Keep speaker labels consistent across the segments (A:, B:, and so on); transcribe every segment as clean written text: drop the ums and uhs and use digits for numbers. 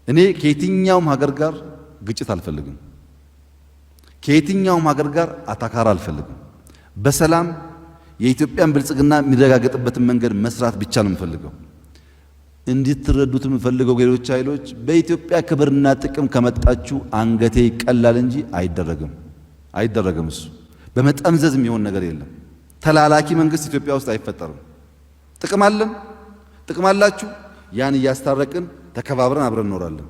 A: እኔ ከየትኛውም ሀገር ጋር ግጭት አልፈልግም። ከየትኛውም ሀገር ጋር አታካራ አልፈልግም። በሰላም የኢትዮጵያን ብልጽግና የሚረጋገጥበትን መንገድ መስራት ብቻ ነው የምፈልገው። እንድትረዱት የምፈልገው ሌሎች ኃይሎች በኢትዮጵያ ክብርና ጥቅም ከመጣችሁ አንገቴ ይቀላል እንጂ አይደረግም። እሱ በመጠምዘዝ የሚሆን ነገር የለም። ተላላኪ መንግስት ኢትዮጵያ ውስጥ አይፈጠርም። ጥቅም አለን፣ ጥቅም አላችሁ። ያን እያስታረቅን ተከባብረን አብረን እንኖራለን።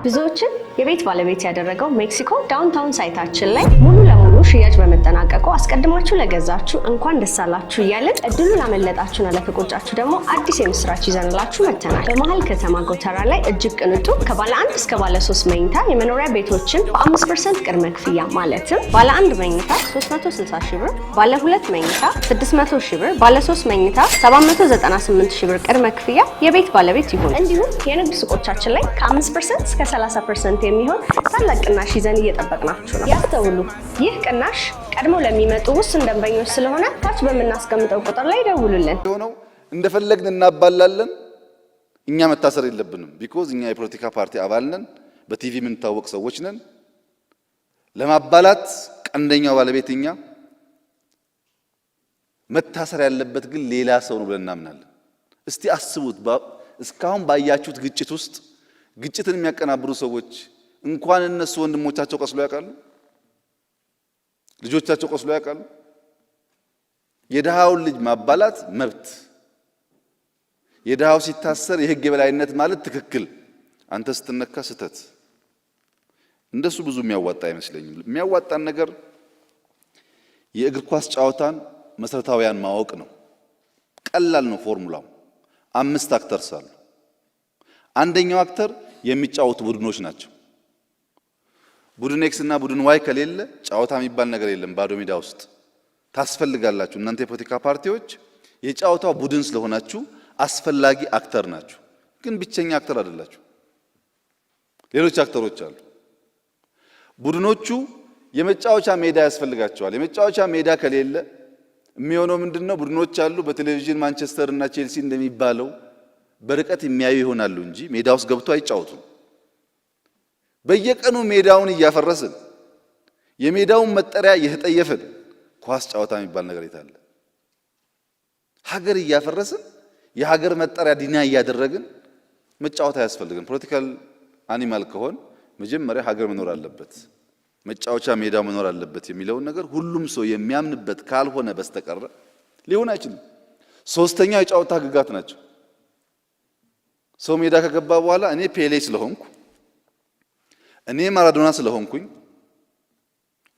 B: ብዙዎችን የቤት ባለቤት ያደረገው ሜክሲኮ ዳውንታውን ሳይታችን ላይ ሙሉ ለሙሉ ሽያጭ በመጠናቀቁ አስቀድማችሁ ለገዛችሁ እንኳን ደስ አላችሁ እያልን እድሉን ላመለጣችሁና ለተቆጫችሁ ደግሞ አዲስ የምስራች ይዘንላችሁ መጥተናል። በመሃል ከተማ ጎተራ ላይ እጅግ ቅንጡ ከባለ 1 እስከ ባለ 3 መኝታ የመኖሪያ ቤቶችን በ5% ቅድመ ክፍያ ማለትም ባለ 1 መኝታ 360 ሺህ ብር፣ ባለ 2 መኝታ 600 ሺህ ብር፣ ባለ 3 መኝታ 798 ሺህ ብር ቅድመ ክፍያ የቤት ባለቤት ይሁን። እንዲሁም የንግድ ሱቆቻችን ላይ ከ5% እስከ 30% የሚሆን ታላቅ ቅናሽ ይዘን እየጠበቅናችሁ ነው። ያስተውሉ፣ ይህ ቅናሽ ቀድሞ ለሚመጡ ውስን ደንበኞች ስለሆነ ታች በምናስቀምጠው ቁጥር ላይ ደውሉልን።
A: ሆነው እንደፈለግን እናባላለን። እኛ መታሰር የለብንም። ቢኮዝ እኛ የፖለቲካ ፓርቲ አባል ነን፣ በቲቪ የምንታወቅ ሰዎች ነን። ለማባላት ቀንደኛው ባለቤት እኛ፣ መታሰር ያለበት ግን ሌላ ሰው ነው ብለን እናምናለን። እስቲ አስቡት፣ እስካሁን ባያችሁት ግጭት ውስጥ ግጭትን የሚያቀናብሩ ሰዎች እንኳን እነሱ ወንድሞቻቸው ቆስሎ ያውቃሉ? ልጆቻቸው ቆስሎ ያውቃሉ? የድሃውን ልጅ ማባላት መብት፣ የድሃው ሲታሰር የህግ የበላይነት ማለት ትክክል፣ አንተ ስትነካ ስተት። እንደሱ ብዙ የሚያዋጣ አይመስለኝም። የሚያዋጣን ነገር የእግር ኳስ ጨዋታን መሰረታዊያን ማወቅ ነው። ቀላል ነው ፎርሙላው። 5 አክተርስ አሉ። አንደኛው አክተር የሚጫወቱ ቡድኖች ናቸው። ቡድን ኤክስ እና ቡድን ዋይ ከሌለ ጨዋታ የሚባል ነገር የለም። ባዶ ሜዳ ውስጥ ታስፈልጋላችሁ። እናንተ የፖለቲካ ፓርቲዎች የጨዋታው ቡድን ስለሆናችሁ አስፈላጊ አክተር ናችሁ። ግን ብቸኛ አክተር አይደላችሁ። ሌሎች አክተሮች አሉ። ቡድኖቹ የመጫወቻ ሜዳ ያስፈልጋቸዋል። የመጫወቻ ሜዳ ከሌለ የሚሆነው ምንድነው? ቡድኖች አሉ። በቴሌቪዥን ማንቸስተር እና ቼልሲ እንደሚባለው በርቀት የሚያዩ ይሆናሉ እንጂ ሜዳ ውስጥ ገብቶ አይጫወቱም። በየቀኑ ሜዳውን እያፈረስን የሜዳውን መጠሪያ እየተጠየፍን ኳስ ጨዋታ የሚባል ነገር የታለ? ሀገር እያፈረስን የሀገር መጠሪያ ዲና እያደረግን መጫወት አያስፈልግም። ፖለቲካል አኒማል ከሆን መጀመሪያ ሀገር መኖር አለበት፣ መጫወቻ ሜዳው መኖር አለበት የሚለውን ነገር ሁሉም ሰው የሚያምንበት ካልሆነ በስተቀር ሊሆን አይችልም። ሶስተኛው የጨዋታ ህግጋት ናቸው። ሰው ሜዳ ከገባ በኋላ እኔ ፔሌ ስለሆንኩ፣ እኔ ማራዶና ስለሆንኩኝ፣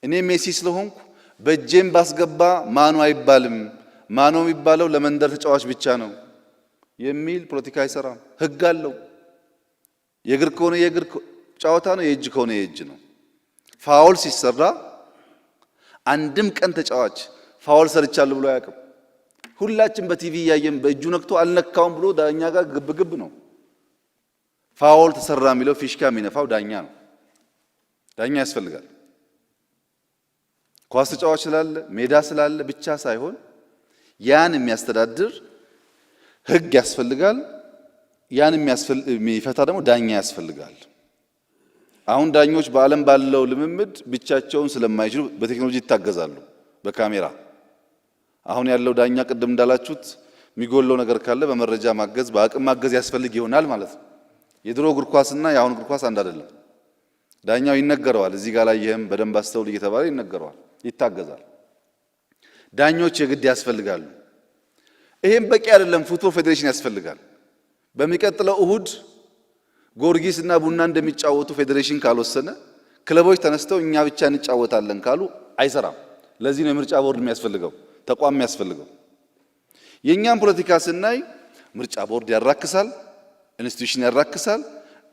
A: እኔ ሜሲ ስለሆንኩ በእጄም ባስገባ ማኖ አይባልም፣ ማኖ የሚባለው ለመንደር ተጫዋች ብቻ ነው የሚል ፖለቲካ አይሰራም። ህግ አለው። የእግር ከሆነ የእግር ጨዋታ ነው፣ የእጅ ከሆነ የእጅ ነው። ፋውል ሲሰራ አንድም ቀን ተጫዋች ፋውል ሰርቻለሁ ብሎ አያውቅም። ሁላችን በቲቪ እያየን በእጁ ነክቶ አልነካውም ብሎ ዳኛ ጋር ግብግብ ነው። ፋውል ተሰራ የሚለው ፊሽካ የሚነፋው ዳኛ ነው። ዳኛ ያስፈልጋል። ኳስ ተጫዋች ስላለ ሜዳ ስላለ ብቻ ሳይሆን ያን የሚያስተዳድር ህግ ያስፈልጋል። ያን የሚፈታ ደግሞ ዳኛ ያስፈልጋል። አሁን ዳኞች በዓለም ባለው ልምምድ ብቻቸውን ስለማይችሉ በቴክኖሎጂ ይታገዛሉ፣ በካሜራ። አሁን ያለው ዳኛ ቅድም እንዳላችሁት የሚጎለው ነገር ካለ በመረጃ ማገዝ፣ በአቅም ማገዝ ያስፈልግ ይሆናል ማለት ነው። የድሮ እግር ኳስና የአሁን እግር ኳስ አንድ አይደለም። ዳኛው ይነገረዋል፣ እዚህ ጋር ላይ ይሄም በደንብ አስተውል እየተባለ ይነገረዋል፣ ይታገዛል። ዳኞች የግድ ያስፈልጋሉ። ይሄም በቂ አይደለም። ፉትቦል ፌዴሬሽን ያስፈልጋል። በሚቀጥለው እሁድ ጊዮርጊስ እና ቡና እንደሚጫወቱ ፌዴሬሽን ካልወሰነ፣ ክለቦች ተነስተው እኛ ብቻ እንጫወታለን ካሉ አይሰራም። ለዚህ ነው የምርጫ ቦርድ የሚያስፈልገው፣ ተቋም የሚያስፈልገው። የኛም ፖለቲካ ስናይ ምርጫ ቦርድ ያራክሳል፣ ኢንስቲትዩሽን ያራክሳል፣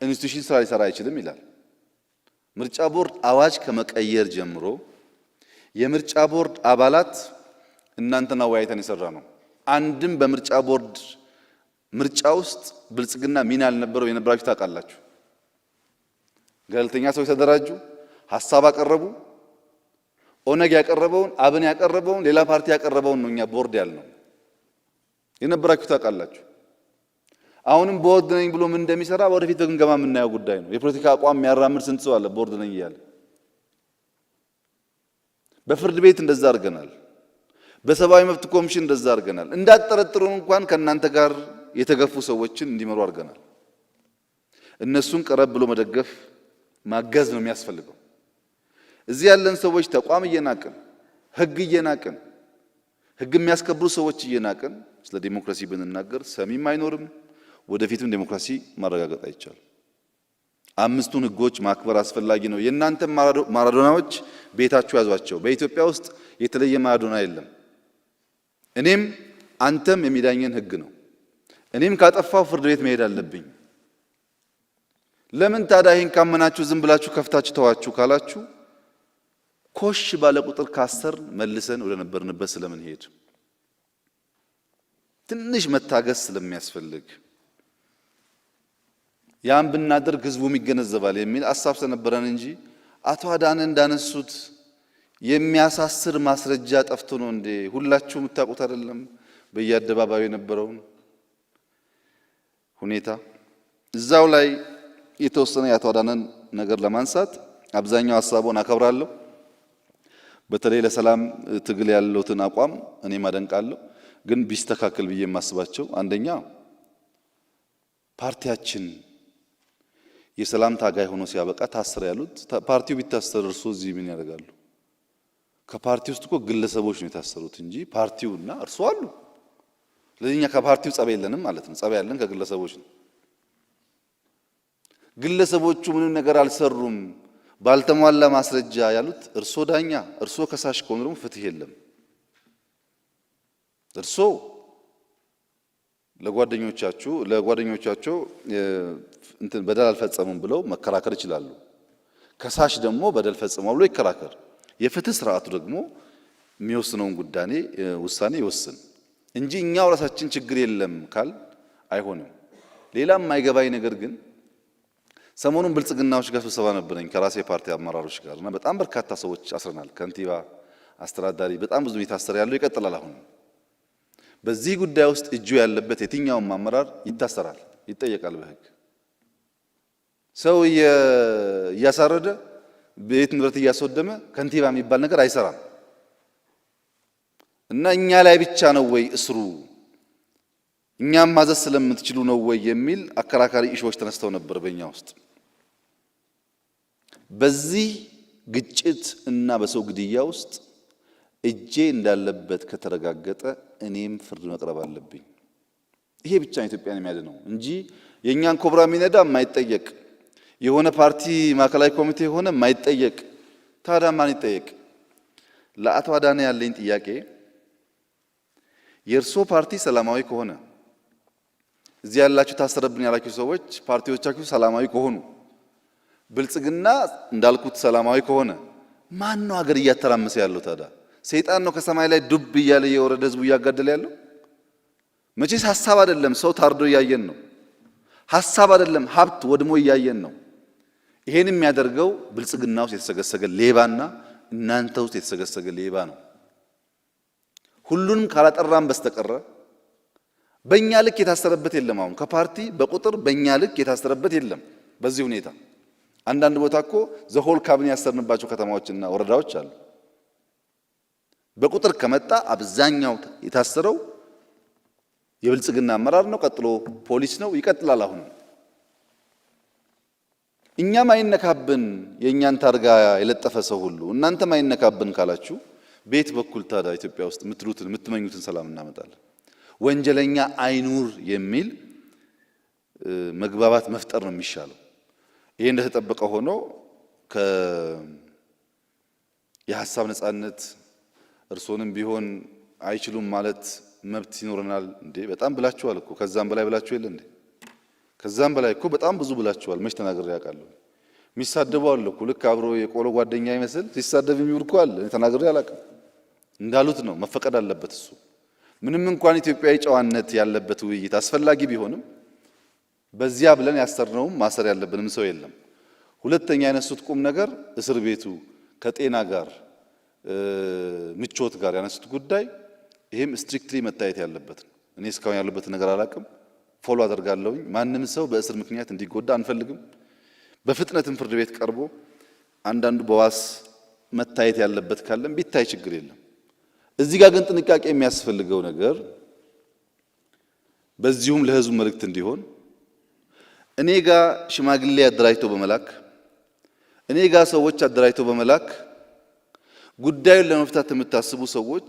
A: ኢንስቲትዩሽን ስራ ሊሰራ አይችልም ይላል። ምርጫ ቦርድ አዋጅ ከመቀየር ጀምሮ የምርጫ ቦርድ አባላት እናንተና ወያይተን የሰራ ነው። አንድም በምርጫ ቦርድ ምርጫ ውስጥ ብልጽግና ሚና አልነበረው። የነበራችሁ ታውቃላችሁ። ገለልተኛ ሰዎች ተደራጁ፣ ሐሳብ አቀረቡ። ኦነግ ያቀረበውን፣ አብን ያቀረበውን፣ ሌላ ፓርቲ ያቀረበውን ነው እኛ ቦርድ ያልነው። የነበራችሁ ታውቃላችሁ። አሁንም ቦርድ ነኝ ብሎ ምን እንደሚሰራ ወደፊት በግምገማ የምናየው ጉዳይ ነው። የፖለቲካ አቋም የሚያራምድ ስንት ሰው አለ ቦርድ ነኝ እያለ። በፍርድ ቤት እንደዛ አድርገናል። በሰብአዊ መብት ኮሚሽን እንደዛ አድርገናል። እንዳትጠረጥሩን እንኳን ከእናንተ ጋር የተገፉ ሰዎችን እንዲመሩ አድርገናል። እነሱን ቀረብ ብሎ መደገፍ ማገዝ ነው የሚያስፈልገው። እዚህ ያለን ሰዎች ተቋም እየናቅን ህግ እየናቅን ህግ የሚያስከብሩ ሰዎች እየናቅን ስለ ዲሞክራሲ ብንናገር ሰሚም አይኖርም። ወደፊትም ዲሞክራሲ ማረጋገጥ አይቻልም። አምስቱን ህጎች ማክበር አስፈላጊ ነው። የእናንተ ማራዶናዎች ቤታችሁ ያዟቸው። በኢትዮጵያ ውስጥ የተለየ ማራዶና የለም። እኔም አንተም የሚዳኘን ህግ ነው። እኔም ካጠፋው ፍርድ ቤት መሄድ አለብኝ። ለምን ታዲያ ይሄን ካመናችሁ ዝም ብላችሁ ከፍታችሁ ተዋችሁ ካላችሁ ኮሽ ባለ ቁጥር ካሰር መልሰን ወደ ነበርንበት ስለምን ሄድ ትንሽ መታገስ ስለሚያስፈልግ ያን ብናደርግ ህዝቡም ይገነዘባል የሚል ሐሳብ ስለነበረን እንጂ አቶ አዳነ እንዳነሱት የሚያሳስር ማስረጃ ጠፍቶ ነው እንዴ? ሁላችሁ የምታውቁት አይደለም? በየአደባባዩ የነበረውን ሁኔታ እዛው ላይ የተወሰነ የአቶ አዳነን ነገር ለማንሳት አብዛኛው ሐሳቡን አከብራለሁ። በተለይ ለሰላም ትግል ያለውትን አቋም እኔም አደንቃለሁ። ግን ቢስተካከል ብዬ የማስባቸው አንደኛ ፓርቲያችን የሰላም ታጋይ ሆኖ ሲያበቃ ታሰረ ያሉት ፓርቲው ቢታሰር እርሶ እዚህ ምን ያደርጋሉ? ከፓርቲው ውስጥ እኮ ግለሰቦች ነው የታሰሩት እንጂ ፓርቲውና እርሶ አሉ። ለኛ ከፓርቲው ጸብ የለንም ማለት ነው። ጸብ ያለን ከግለሰቦች ነው። ግለሰቦቹ ምንም ነገር አልሰሩም ባልተሟላ ማስረጃ ያሉት እርሶ ዳኛ፣ እርሶ ከሳሽ ከሆኑ ደግሞ ፍትህ የለም። እርሶ ለጓደኞቻቸው እንትን በደል አልፈጸሙም ብለው መከራከር ይችላሉ። ከሳሽ ደግሞ በደል ፈጽመው ብሎ ይከራከር። የፍትህ ስርዓቱ ደግሞ የሚወስነውን ውሳኔ ይወስን እንጂ እኛው ራሳችን ችግር የለም ካል አይሆንም። ሌላም የማይገባኝ ነገር ግን ሰሞኑን ብልጽግናዎች ጋር ስብሰባ ነበረኝ ከራሴ ፓርቲ አመራሮች ጋር እና በጣም በርካታ ሰዎች አስረናል። ከንቲባ፣ አስተዳዳሪ በጣም ብዙ የታሰረ ያለው ይቀጥላል። አሁን በዚህ ጉዳይ ውስጥ እጁ ያለበት የትኛውም አመራር ይታሰራል፣ ይጠየቃል በህግ። ሰው እያሳረደ ቤት ንብረት እያስወደመ ከንቲባ የሚባል ነገር አይሰራም። እና እኛ ላይ ብቻ ነው ወይ እስሩ እኛም ማዘዝ ስለምትችሉ ነው ወይ የሚል አከራካሪ ኢሹዎች ተነስተው ነበር በእኛ ውስጥ። በዚህ ግጭት እና በሰው ግድያ ውስጥ እጄ እንዳለበት ከተረጋገጠ እኔም ፍርድ መቅረብ አለብኝ። ይሄ ብቻ ኢትዮጵያን የሚያድነው እንጂ የኛን ኮብራ የሚነዳ የማይጠየቅ የሆነ ፓርቲ ማዕከላዊ ኮሚቴ የሆነ የማይጠየቅ ታዲያ ማን ይጠየቅ? ለአቶ አዳነ ያለኝ ጥያቄ የእርሶ ፓርቲ ሰላማዊ ከሆነ እዚህ ያላችሁ ታሰረብን ያላችሁ ሰዎች ፓርቲዎቻችሁ ሰላማዊ ከሆኑ ብልጽግና እንዳልኩት ሰላማዊ ከሆነ ማን ነው ሀገር እያተራመሰ ያለው ታዲያ? ሰይጣን ነው ከሰማይ ላይ ዱብ እያለ የወረደ ህዝቡ እያጋደለ ያለው? መቼስ ሐሳብ አይደለም፣ ሰው ታርዶ እያየን ነው። ሐሳብ አይደለም፣ ሀብት ወድሞ እያየን ነው። ይሄን የሚያደርገው ብልጽግና ውስጥ የተሰገሰገ ሌባና እናንተ ውስጥ የተሰገሰገ ሌባ ነው። ሁሉንም ካላጠራም በስተቀረ በእኛ ልክ የታሰረበት የለም። አሁን ከፓርቲ በቁጥር በእኛ ልክ የታሰረበት የለም። በዚህ ሁኔታ አንዳንድ ቦታ እኮ ዘሆል ካቢኔ ያሰርንባቸው ከተማዎችና ወረዳዎች አሉ። በቁጥር ከመጣ አብዛኛው የታሰረው የብልጽግና አመራር ነው፣ ቀጥሎ ፖሊስ ነው፣ ይቀጥላል። አሁን እኛም አይነካብን የእኛን ታርጋ የለጠፈ ሰው ሁሉ እናንተም አይነካብን ካላችሁ ቤት በኩል ታዲያ ኢትዮጵያ ውስጥ የምትሉትን የምትመኙትን ሰላም እናመጣለን። ወንጀለኛ አይኑር የሚል መግባባት መፍጠር ነው የሚሻለው። ይሄ እንደተጠበቀ ሆኖ የሐሳብ ነጻነት እርሶንም ቢሆን አይችሉም ማለት መብት ይኖርናል እንዴ? በጣም ብላችኋል እኮ ከዛም በላይ ብላችሁ የለ እንዴ? ከዛም በላይ እኮ በጣም ብዙ ብላችኋል። መች ተናግሬ ያውቃለሁ? የሚሳደቡ አለ እኮ ልክ አብሮ የቆሎ ጓደኛ ይመስል ሲሳደብ የሚውል እኮ አለ። ተናግሬ አላውቅም። እንዳሉት ነው መፈቀድ አለበት እሱ። ምንም እንኳን ኢትዮጵያዊ ጨዋነት ያለበት ውይይት አስፈላጊ ቢሆንም በዚያ ብለን ያሰርነውም ማሰር ያለብንም ሰው የለም። ሁለተኛ ያነሱት ቁም ነገር እስር ቤቱ ከጤና ጋር ምቾት ጋር ያነሱት ጉዳይ ይሄም ስትሪክትሊ መታየት ያለበት ነው። እኔ እስካሁን ያለበት ነገር አላቅም። ፎሎ አደርጋለሁ። ማንም ሰው በእስር ምክንያት እንዲጎዳ አንፈልግም። በፍጥነትም ፍርድ ቤት ቀርቦ አንዳንዱ በዋስ መታየት ያለበት ካለም ቢታይ ችግር የለም። እዚህ ጋር ግን ጥንቃቄ የሚያስፈልገው ነገር በዚሁም ለህዝቡ መልእክት እንዲሆን እኔ ጋር ሽማግሌ አደራጅቶ በመላክ እኔ ጋር ሰዎች አደራጅቶ በመላክ ጉዳዩን ለመፍታት የምታስቡ ሰዎች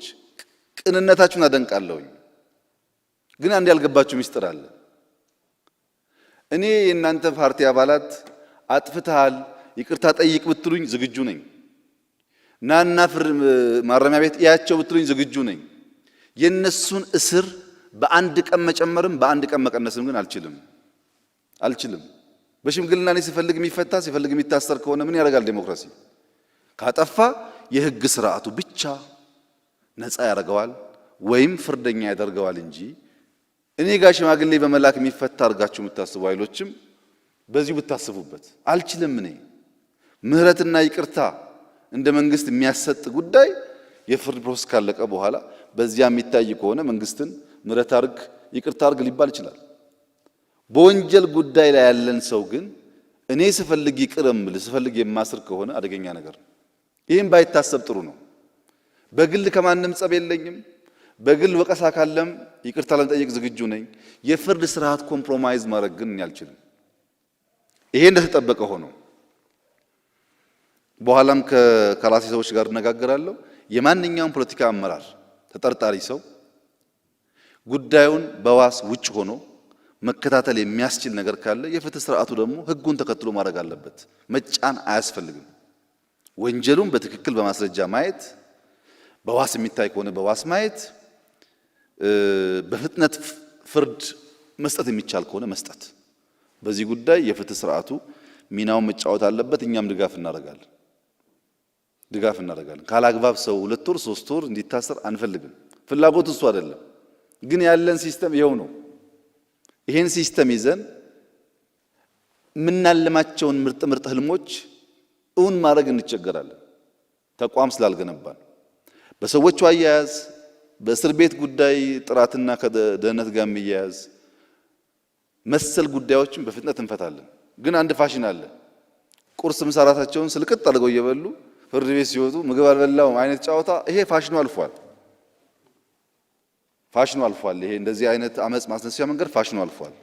A: ቅንነታችሁን አደንቃለሁኝ። ግን አንድ ያልገባችሁ ሚስጥር አለ። እኔ የእናንተ ፓርቲ አባላት አጥፍተሃል ይቅርታ ጠይቅ ብትሉኝ ዝግጁ ነኝ። ናና ማረሚያ ቤት እያቸው ብትሉኝ ዝግጁ ነኝ። የነሱን እስር በአንድ ቀን መጨመርም በአንድ ቀን መቀነስም ግን አልችልም። በሽምግልና እኔ ሲፈልግ የሚፈታ ሲፈልግ የሚታሰር ከሆነ ምን ያደርጋል ዴሞክራሲ? ካጠፋ የህግ ስርዓቱ ብቻ ነፃ ያደርገዋል ወይም ፍርደኛ ያደርገዋል እንጂ እኔ ጋር ሽማግሌ በመላክ የሚፈታ አድርጋችሁ የምታስቡ ኃይሎችም በዚሁ ብታስቡበት አልችልም። እኔ ምህረትና ይቅርታ እንደ መንግስት የሚያሰጥ ጉዳይ የፍርድ ፕሮሰስ ካለቀ በኋላ በዚያ የሚታይ ከሆነ መንግስትን ምህረት አድርግ ይቅርታ አድርግ ሊባል ይችላል። በወንጀል ጉዳይ ላይ ያለን ሰው ግን እኔ ስፈልግ ይቅርም ስፈልግ የማስር ከሆነ አደገኛ ነገር ነው። ይህም ባይታሰብ ጥሩ ነው። በግል ከማንም ጸብ የለኝም። በግል ወቀሳ ካለም ይቅርታ ለመጠየቅ ዝግጁ ነኝ። የፍርድ ስርዓት ኮምፕሮማይዝ ማድረግ ግን አልችልም። ይሄ እንደተጠበቀ ሆኖ በኋላም ከራሴ ሰዎች ጋር እነጋገራለሁ። የማንኛውም ፖለቲካ አመራር ተጠርጣሪ ሰው ጉዳዩን በዋስ ውጭ ሆኖ መከታተል የሚያስችል ነገር ካለ የፍትህ ስርዓቱ ደግሞ ህጉን ተከትሎ ማድረግ አለበት። መጫን አያስፈልግም። ወንጀሉን በትክክል በማስረጃ ማየት፣ በዋስ የሚታይ ከሆነ በዋስ ማየት፣ በፍጥነት ፍርድ መስጠት የሚቻል ከሆነ መስጠት። በዚህ ጉዳይ የፍትህ ስርዓቱ ሚናውን መጫወት አለበት። እኛም ድጋፍ እናደርጋለን። ካላግባብ ሰው 2 ወር 3 ወር እንዲታሰር አንፈልግም። ፍላጎት እሱ አይደለም። ግን ያለን ሲስተም ይሄው ነው። ይሄን ሲስተም ይዘን ምናልማቸውን ምርጥ ህልሞች እውን ማድረግ እንቸገራለን። ተቋም ስላልገነባን በሰዎቹ አያያዝ በእስር ቤት ጉዳይ ጥራትና ከደህንነት ጋር የሚያያዝ መሰል ጉዳዮችን በፍጥነት እንፈታለን። ግን አንድ ፋሽን አለ። ቁርስ ምሳ ራታቸውን ስልቅጥ አድርገው እየበሉ ፍርድ ቤት ሲወጡ ምግብ አልበላውም አይነት ጨዋታ፣ ይሄ ፋሽኑ አልፏል። ይሄ እንደዚህ አይነት አመጽ ማስነሳያ መንገድ ፋሽኑ አልፏል።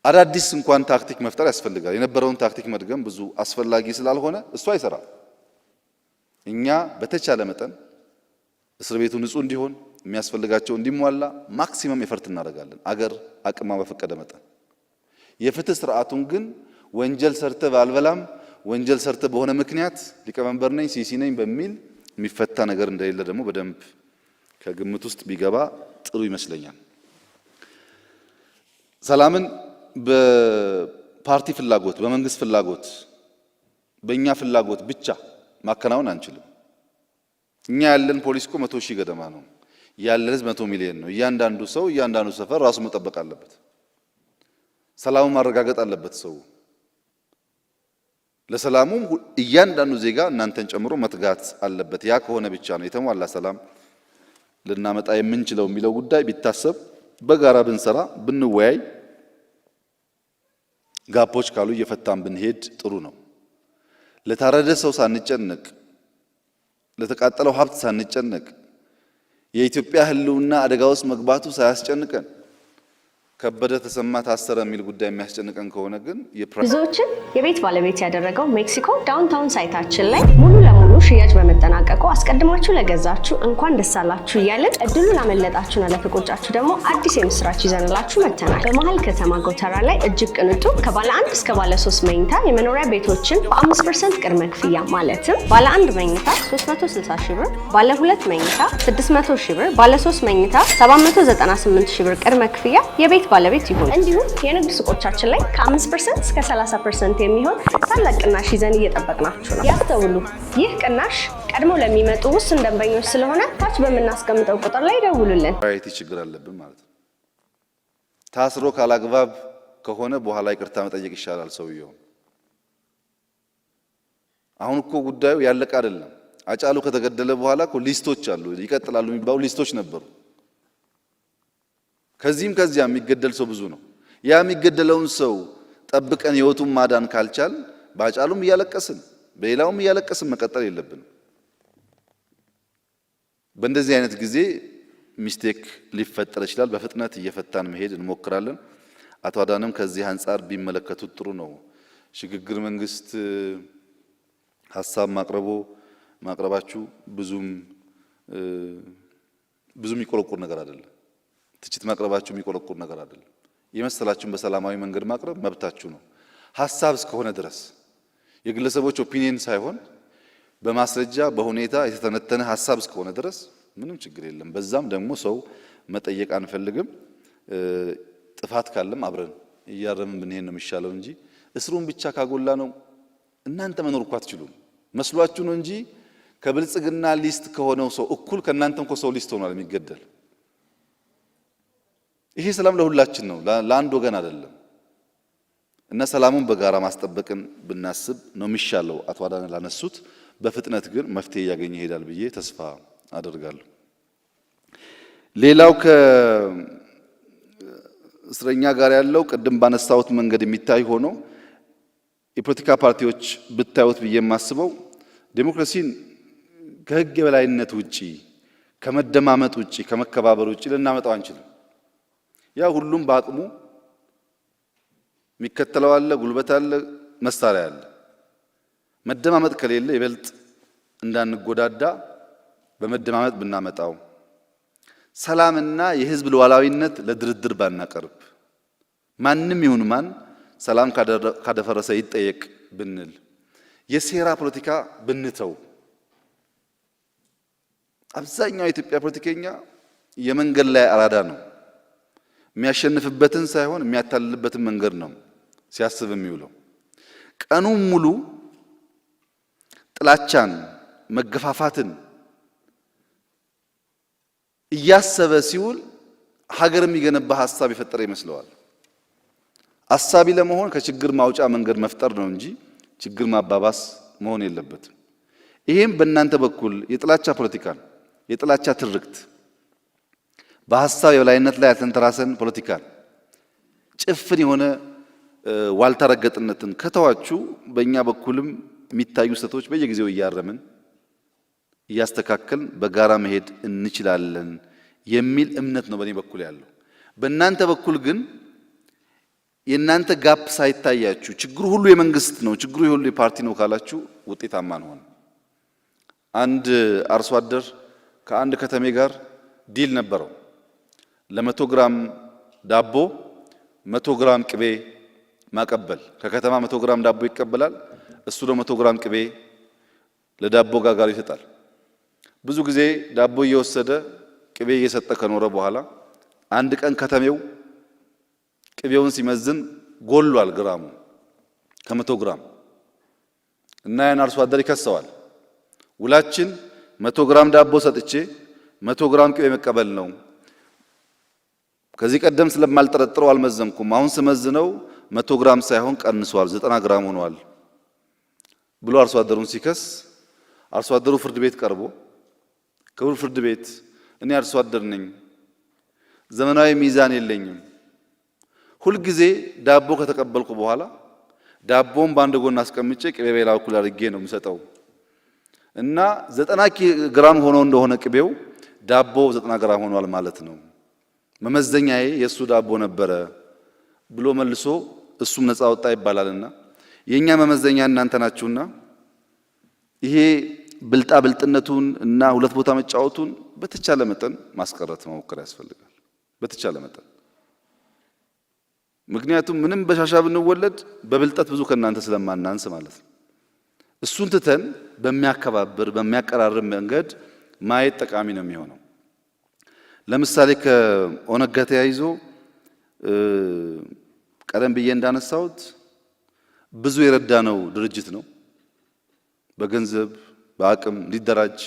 A: አዳዲስ እንኳን ታክቲክ መፍጠር ያስፈልጋል። የነበረውን ታክቲክ መድገም ብዙ አስፈላጊ ስላልሆነ እሱ አይሰራም። እኛ በተቻለ መጠን እስር ቤቱ ንጹህ እንዲሆን የሚያስፈልጋቸው እንዲሟላ ማክሲመም ኤፈርት እናደርጋለን። አገር አቅማ በፈቀደ መጠን የፍትህ ስርዓቱን ግን ወንጀል ሰርተ ባልበላም ወንጀል ሰርተ በሆነ ምክንያት ሊቀመንበር ነኝ ሲሲ ነኝ በሚል የሚፈታ ነገር እንደሌለ ደግሞ በደንብ ከግምት ውስጥ ቢገባ ጥሩ ይመስለኛል። ሰላምን በፓርቲ ፍላጎት፣ በመንግስት ፍላጎት፣ በእኛ ፍላጎት ብቻ ማከናወን አንችልም። እኛ ያለን ፖሊስ እኮ 100 ሺህ ገደማ ነው። ያለን ህዝብ 100 ሚሊዮን ነው። እያንዳንዱ ሰው እያንዳንዱ ሰፈር ራሱ መጠበቅ አለበት። ሰላሙን ማረጋገጥ አለበት ሰው። ለሰላሙ እያንዳንዱ ዜጋ እናንተን ጨምሮ መትጋት አለበት። ያ ከሆነ ብቻ ነው የተሟላ ሰላም ልናመጣ የምንችለው የሚለው ጉዳይ ቢታሰብ፣ በጋራ ብንሰራ፣ ብንወያይ፣ ጋፖች ካሉ እየፈታን ብንሄድ ጥሩ ነው። ለታረደ ሰው ሳንጨነቅ፣ ለተቃጠለው ሀብት ሳንጨነቅ፣ የኢትዮጵያ ህልውና አደጋ ውስጥ መግባቱ ሳያስጨንቀን ከበደ ተሰማ ታሰረ የሚል ጉዳይ የሚያስጨንቀን ከሆነ ግን
B: ብዙዎችን የቤት ባለቤት ያደረገው ሜክሲኮ ዳውንታውን ሳይታችን ላይ ሙሉ ለሙሉ ሽያጭ በመጠናቀቁ አስቀድማችሁ ለገዛችሁ እንኳን ደስ አላችሁ እያልን እድሉ ላመለጣችሁና ለተቆጫችሁ ደግሞ አዲስ የምስራች ይዘንላችሁ መጥተናል። በመሀል ከተማ ጎተራ ላይ እጅግ ቅንጡ ከባለ 1 እስከ ባለ 3 መኝታ የመኖሪያ ቤቶችን በ5% ቅድመ ክፍያ ማለትም ባለ 1 መኝታ 360 ሺህ ብር፣ ባለ 2 መኝታ 600 ሺህ ብር፣ ባለ 3 መኝታ 798 ሺህ ብር ቅድመ ክፍያ የቤት ባለቤት ይሁን። እንዲሁም የንግድ ሱቆቻችን ላይ ከ5% እስከ 30% የሚሆን ታላቅ ቅናሽ ይዘን እየጠበቅናችሁ ነው። ያስተውሉ፣ ይህ ቅናሽ ቀድሞ ለሚመጡ ውስን ደንበኞች ስለሆነ ታች በምናስቀምጠው ቁጥር ላይ ደውሉልን።
A: ራይት ችግር አለብን ማለት ነው። ታስሮ ካላግባብ ከሆነ በኋላ ይቅርታ መጠየቅ ይሻላል ሰውየው። አሁን እኮ ጉዳዩ ያለቀ አይደለም። አጫሉ ከተገደለ በኋላ እኮ ሊስቶች አሉ፣ ይቀጥላሉ የሚባሉ ሊስቶች ነበሩ። ከዚህም ከዚያ የሚገደል ሰው ብዙ ነው። ያ የሚገደለውን ሰው ጠብቀን ህይወቱን ማዳን ካልቻል ባጫሉም እያለቀስን በሌላውም እያለቀስን መቀጠል የለብንም። በእንደዚህ አይነት ጊዜ ሚስቴክ ሊፈጠር ይችላል። በፍጥነት እየፈታን መሄድ እንሞክራለን። አቶ አዳነም ከዚህ አንጻር ቢመለከቱት ጥሩ ነው። ሽግግር መንግስት ሐሳብ ማቅረባችሁ ብዙም የሚቆረቁር ነገር አይደለም። ትችት ማቅረባችሁ የሚቆረቁር ነገር አይደለም። የመሰላችሁን በሰላማዊ መንገድ ማቅረብ መብታችሁ ነው። ሐሳብ እስከሆነ ድረስ የግለሰቦች ኦፒኒየን ሳይሆን በማስረጃ በሁኔታ የተተነተነ ሐሳብ እስከሆነ ድረስ ምንም ችግር የለም። በዛም ደግሞ ሰው መጠየቅ አንፈልግም። ጥፋት ካለም አብረን እያረምን ብንሄድ ነው የሚሻለው እንጂ እስሩን ብቻ ካጎላ ነው እናንተ መኖር እኮ አትችሉም። መስሏችሁ ነው እንጂ ከብልጽግና ሊስት ከሆነው ሰው እኩል ከእናንተም እኮ ሰው ሊስት ሆኗል የሚገደል። ይሄ ሰላም ለሁላችን ነው፣ ለአንድ ወገን አይደለም። እና ሰላሙን በጋራ ማስጠበቅን ብናስብ ነው የሚሻለው። አቶ አዳነ ላነሱት በፍጥነት ግን መፍትሄ እያገኘ ይሄዳል ብዬ ተስፋ አደርጋለሁ። ሌላው ከእስረኛ ጋር ያለው ቅድም ባነሳሁት መንገድ የሚታይ ሆኖ የፖለቲካ ፓርቲዎች ብታዩት ብዬ የማስበው ዴሞክራሲን ከህግ የበላይነት ውጪ ከመደማመጥ ውጪ ከመከባበር ውጪ ልናመጣው አንችልም። ያ ሁሉም በአቅሙ የሚከተለው አለ፣ ጉልበት አለ፣ መሳሪያ አለ። መደማመጥ ከሌለ ይበልጥ እንዳንጎዳዳ በመደማመጥ ብናመጣው፣ ሰላምና የህዝብ ሉዓላዊነት ለድርድር ባናቀርብ፣ ማንም ይሁን ማን ሰላም ካደፈረሰ ይጠየቅ ብንል፣ የሴራ ፖለቲካ ብንተው። አብዛኛው የኢትዮጵያ ፖለቲከኛ የመንገድ ላይ አራዳ ነው። የሚያሸንፍበትን ሳይሆን የሚያታልልበትን መንገድ ነው ሲያስብ የሚውለው። ቀኑን ሙሉ ጥላቻን፣ መገፋፋትን እያሰበ ሲውል ሀገር የሚገነባ ሐሳብ የፈጠረ ይመስለዋል። አሳቢ ለመሆን ከችግር ማውጫ መንገድ መፍጠር ነው እንጂ ችግር ማባባስ መሆን የለበትም። ይሄም በእናንተ በኩል የጥላቻ ፖለቲካን፣ የጥላቻ ትርክት፣ በሐሳብ የበላይነት ላይ ያልተንተራሰን ፖለቲካን፣ ጭፍን የሆነ ዋልታ ረገጥነትን ከተዋችሁ በእኛ በኩልም የሚታዩ ስህተቶች በየጊዜው እያረምን እያስተካከልን በጋራ መሄድ እንችላለን የሚል እምነት ነው በእኔ በኩል ያለው። በእናንተ በኩል ግን የእናንተ ጋፕ ሳይታያችሁ ችግሩ ሁሉ የመንግስት ነው፣ ችግሩ ሁሉ የፓርቲ ነው ካላችሁ ውጤታማ አንሆንም። አንድ አርሶ አደር ከአንድ ከተሜ ጋር ዲል ነበረው። ለ100 ግራም ዳቦ 100 ግራም ቅቤ ማቀበል። ከከተማ 100 ግራም ዳቦ ይቀበላል፣ እሱ ደግሞ 100 ግራም ቅቤ ለዳቦ ጋጋሪ ይሰጣል። ብዙ ጊዜ ዳቦ እየወሰደ ቅቤ እየሰጠ ከኖረ በኋላ አንድ ቀን ከተሜው ቅቤውን ሲመዝን ጎሏል ግራሙ ከ100 ግራም እና ያን አርሶ አደር ይከሰዋል። ውላችን 100 ግራም ዳቦ ሰጥቼ 100 ግራም ቅቤ መቀበል ነው። ከዚህ ቀደም ስለማልጠረጥረው አልመዘንኩም። አሁን ስመዝነው 100 ግራም ሳይሆን ቀንሷል፣ 90 ግራም ሆኗል ብሎ አርሶ አደሩን ሲከስ፣ አርሶ አደሩ ፍርድ ቤት ቀርቦ ክቡር ፍርድ ቤት፣ እኔ አርሶ አደር ነኝ፣ ዘመናዊ ሚዛን የለኝም፣ ሁልጊዜ ዳቦ ከተቀበልኩ በኋላ ዳቦን በአንድ ጎን አስቀምጬ ቅቤ በሌላ በኩል አድርጌ ነው የምሰጠው እና 90 ግራም ሆኖ እንደሆነ ቅቤው ዳቦ 90 ግራም ሆኗል ማለት ነው፣ መመዘኛዬ የሱ ዳቦ ነበረ ብሎ መልሶ እሱም ነፃ ወጣ ይባላልና የኛ መመዘኛ እናንተ ናችሁና ይሄ ብልጣ ብልጥነቱን እና ሁለት ቦታ መጫወቱን በተቻለ መጠን ማስቀረት መሞከር ያስፈልጋል። በተቻለ መጠን ምክንያቱም ምንም በሻሻ ብንወለድ በብልጠት ብዙ ከናንተ ስለማናንስ ማለት ነው። እሱን ትተን በሚያከባብር በሚያቀራርብ መንገድ ማየት ጠቃሚ ነው የሚሆነው። ለምሳሌ ከኦነግ ጋር ተያይዞ ቀደም ብዬ እንዳነሳሁት ብዙ የረዳነው ድርጅት ነው። በገንዘብ በአቅም እንዲደራጅ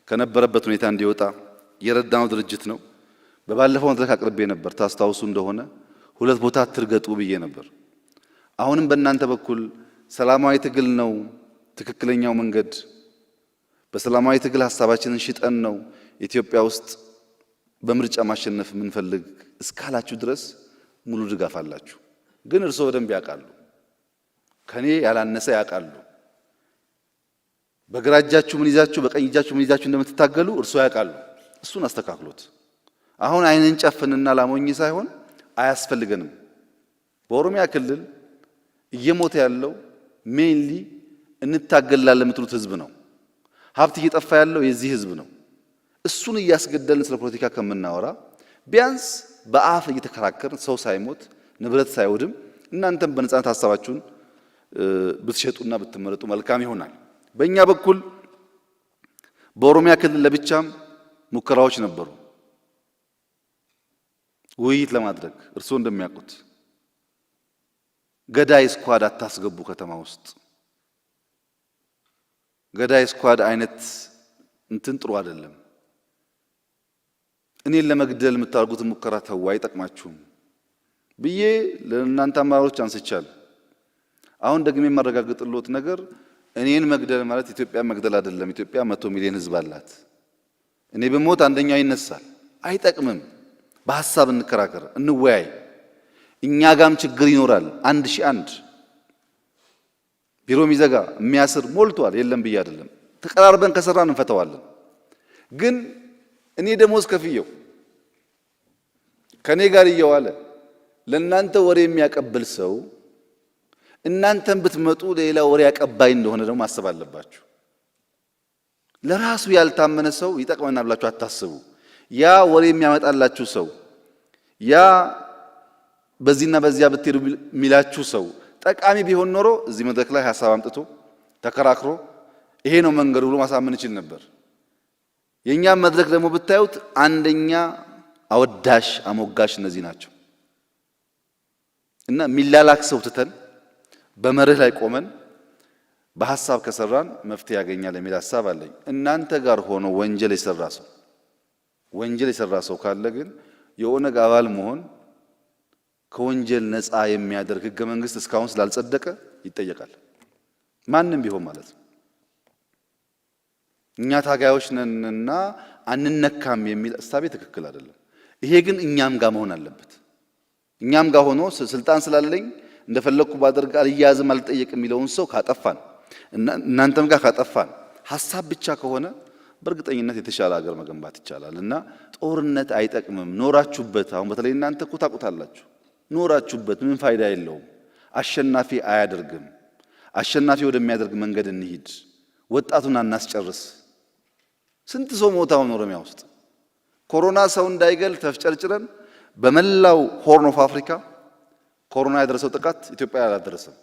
A: ከነበረበት ሁኔታ እንዲወጣ የረዳነው ድርጅት ነው። በባለፈው መድረክ አቅርቤ ነበር፣ ታስታውሱ እንደሆነ 2 ቦታ ትርገጡ ብዬ ነበር። አሁንም በእናንተ በኩል ሰላማዊ ትግል ነው ትክክለኛው መንገድ፣ በሰላማዊ ትግል ሐሳባችንን ሽጠን ነው ኢትዮጵያ ውስጥ በምርጫ ማሸነፍ የምንፈልግ እስካላችሁ ድረስ ሙሉ ድጋፍ አላችሁ። ግን እርስዎ በደንብ ያውቃሉ፣ ከኔ ያላነሰ ያውቃሉ። በግራ እጃችሁ ምን ይዛችሁ በቀኝ እጃችሁ ምን ይዛችሁ እንደምትታገሉ እርስዎ ያውቃሉ። እሱን አስተካክሎት። አሁን አይንን ጨፍንና ላሞኝ ሳይሆን አያስፈልገንም። በኦሮሚያ ክልል እየሞተ ያለው ሜንሊ እንታገላለን የምትሉት ህዝብ ነው። ሀብት እየጠፋ ያለው የዚህ ህዝብ ነው። እሱን እያስገደልን ስለ ፖለቲካ ከምናወራ ቢያንስ በአፍ እየተከራከርን ሰው ሳይሞት ንብረት ሳይወድም እናንተም በነጻነት ሐሳባችሁን ብትሸጡና ብትመረጡ መልካም ይሆናል። በእኛ በኩል በኦሮሚያ ክልል ለብቻም ሙከራዎች ነበሩ ውይይት ለማድረግ። እርስዎ እንደሚያውቁት ገዳይ ስኳድ አታስገቡ ከተማ ውስጥ። ገዳይ ስኳድ አይነት እንትን ጥሩ አይደለም። እኔን ለመግደል የምታደርጉት ሙከራ ተው፣ አይጠቅማችሁም ብዬ ለእናንተ አመራሮች አንስቻለሁ። አሁን ደግሜ የማረጋግጥልዎት ነገር እኔን መግደል ማለት ኢትዮጵያ መግደል አይደለም። ኢትዮጵያ 100 ሚሊዮን ህዝብ አላት። እኔ በሞት አንደኛው ይነሳል። አይጠቅምም። በሐሳብ እንከራከር፣ እንወያይ። እኛ ጋም ችግር ይኖራል። 1001 ቢሮ የሚዘጋ የሚያስር ሞልቷል። የለም ብዬ አይደለም። ተቀራርበን ከሰራን እንፈተዋለን። ግን እኔ ደሞዝ ከፍየው ከኔ ጋር እየዋለ ለእናንተ ወሬ የሚያቀብል ሰው እናንተም ብትመጡ ሌላ ወሬ አቀባይ እንደሆነ ደግሞ ማሰብ አለባችሁ። ለራሱ ያልታመነ ሰው ይጠቅመናል ብላችሁ አታስቡ። ያ ወሬ የሚያመጣላችሁ ሰው፣ ያ በዚህና በዚያ ብትሄዱ የሚላችሁ ሰው ጠቃሚ ቢሆን ኖሮ እዚህ መድረክ ላይ ሐሳብ አምጥቶ ተከራክሮ ይሄ ነው መንገዱ ብሎ ማሳመን ይችል ነበር። የኛም መድረክ ደግሞ ብታዩት አንደኛ አወዳሽ አሞጋሽ እነዚህ ናቸው። እና ሚላላክ ሰው ትተን በመርህ ላይ ቆመን በሐሳብ ከሰራን መፍትሄ ያገኛል የሚል ሐሳብ አለኝ። እናንተ ጋር ሆኖ ወንጀል የሰራ ሰው ካለ ግን የኦነግ አባል መሆን ከወንጀል ነፃ የሚያደርግ ህገ መንግስት እስካሁን ስላልጸደቀ ይጠየቃል። ማንም ቢሆን ማለት ነው። እኛ ታጋዮች ነንና አንነካም የሚል እሳቤ ትክክል አይደለም። ይሄ ግን እኛም ጋር መሆን አለበት። እኛም ጋር ሆኖ ስልጣን ስላለኝ እንደፈለኩ ባደርግ አልያዝም አልጠየቅም የሚለውን ሰው ካጠፋን እናንተም ጋር ካጠፋን ሐሳብ ብቻ ከሆነ በእርግጠኝነት የተሻለ ሀገር መገንባት ይቻላል። እና ጦርነት አይጠቅምም። ኖራችሁበት። አሁን በተለይ እናንተ እኮ ታውቁታላችሁ። ኖራችሁበት ምን ፋይዳ የለውም። አሸናፊ አያደርግም። አሸናፊ ወደሚያደርግ መንገድ እንሂድ። ወጣቱን አናስጨርስ። ስንት ሰው ሞተ አሁን ኦሮሚያ ውስጥ። ኮሮና ሰው እንዳይገል ተፍጨርጭረን በመላው ሆርን ኦፍ አፍሪካ ኮሮና ያደረሰው ጥቃት ኢትዮጵያ አላደረሰም።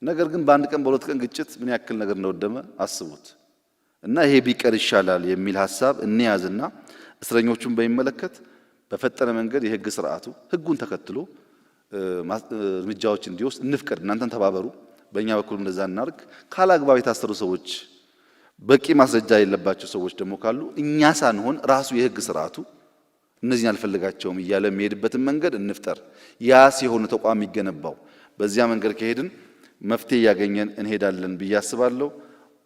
A: ነገር ግን በአንድ ቀን በሁለት ቀን ግጭት ምን ያክል ነገር እንደወደመ አስቡት። እና ይሄ ቢቀር ይሻላል የሚል ሐሳብ እንያዝና እስረኞቹን በሚመለከት በፈጠነ መንገድ የህግ ስርዓቱ ህጉን ተከትሎ እርምጃዎች እንዲወስድ እንፍቀድ። እናንተን ተባበሩ፣ በእኛ በኩል እንደዛ እናርግ። ካላግባብ የታሰሩ ሰዎች፣ በቂ ማስረጃ የሌለባቸው ሰዎች ደግሞ ካሉ እኛ ሳንሆን ራሱ የህግ ስርዓቱ እነዚህን አልፈልጋቸውም እያለ የሚሄድበትን መንገድ እንፍጠር። ያ ሲሆን ተቋም የሚገነባው። በዚያ መንገድ ከሄድን መፍትሄ እያገኘን እንሄዳለን ብዬ አስባለሁ።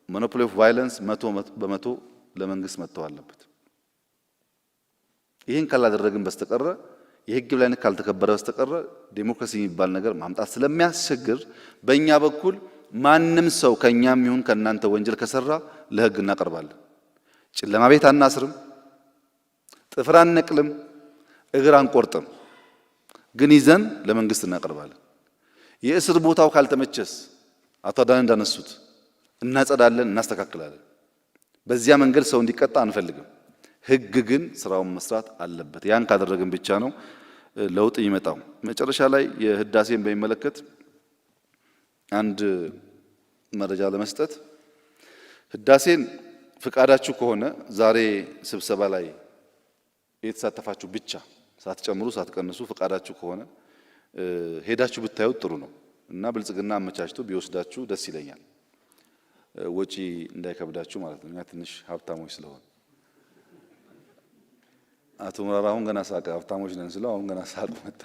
A: ሞኖፖሊ ኦፍ ቫዮለንስ 100% ለመንግስት መተው አለበት። ይህን ካላደረግን በስተቀረ የህግ የበላይነት ካልተከበረ በስተቀረ ዴሞክራሲ የሚባል ነገር ማምጣት ስለሚያስቸግር በእኛ በኩል ማንም ሰው ከኛም ይሁን ከእናንተ ወንጀል ከሰራ ለህግ እናቀርባለን። ጨለማ ቤት አናስርም፣ ጥፍር አንነቅልም፣ እግር አንቆርጥም። ግን ይዘን ለመንግስት እናቀርባለን። የእስር ቦታው ካልተመቸስ አቶ አዳነ እንዳነሱት እናጸዳለን፣ እናስተካክላለን። በዚያ መንገድ ሰው እንዲቀጣ አንፈልግም። ህግ ግን ስራውን መስራት አለበት። ያን ካደረግን ብቻ ነው ለውጥ ይመጣው። መጨረሻ ላይ የህዳሴን በሚመለከት አንድ መረጃ ለመስጠት ህዳሴን ፍቃዳችሁ ከሆነ ዛሬ ስብሰባ ላይ የተሳተፋችሁ ብቻ ሳትጨምሩ ሳትቀንሱ ፍቃዳችሁ ከሆነ ሄዳችሁ ብታዩት ጥሩ ነው እና ብልጽግና አመቻችቶ ቢወስዳችሁ ደስ ይለኛል። ወጪ እንዳይከብዳችሁ ማለት ነው። እኛ ትንሽ ሀብታሞች ስለሆነ አቶ ሙራራ አሁን ገና ሳቀ። ሀብታሞች ነን ስለው አሁን ገና ሳቁ መጣ።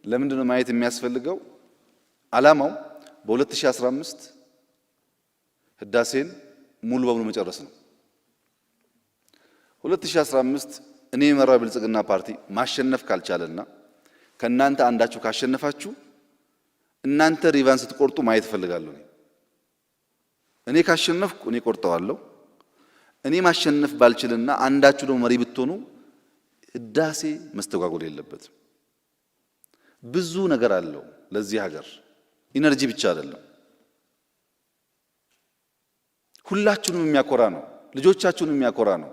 A: ለምንድን ነው ማየት የሚያስፈልገው? ዓላማው በ2015 ህዳሴን ሙሉ በሙሉ መጨረስ ነው። 2015 እኔ የመራው ብልጽግና ፓርቲ ማሸነፍ ካልቻለና ከናንተ አንዳችሁ ካሸነፋችሁ እናንተ ሪቫን ስትቆርጡ ማየት ፈልጋለሁ። እኔ ካሸነፍኩ እኔ ቆርጠዋለሁ። እኔ ማሸነፍ ባልችልና አንዳችሁ ደግሞ መሪ ብትሆኑ ህዳሴ መስተጓጎል የለበትም። ብዙ ነገር አለው ለዚህ ሀገር፣ ኢነርጂ ብቻ አይደለም። ሁላችሁንም የሚያኮራ ነው፣ ልጆቻችሁንም የሚያኮራ ነው።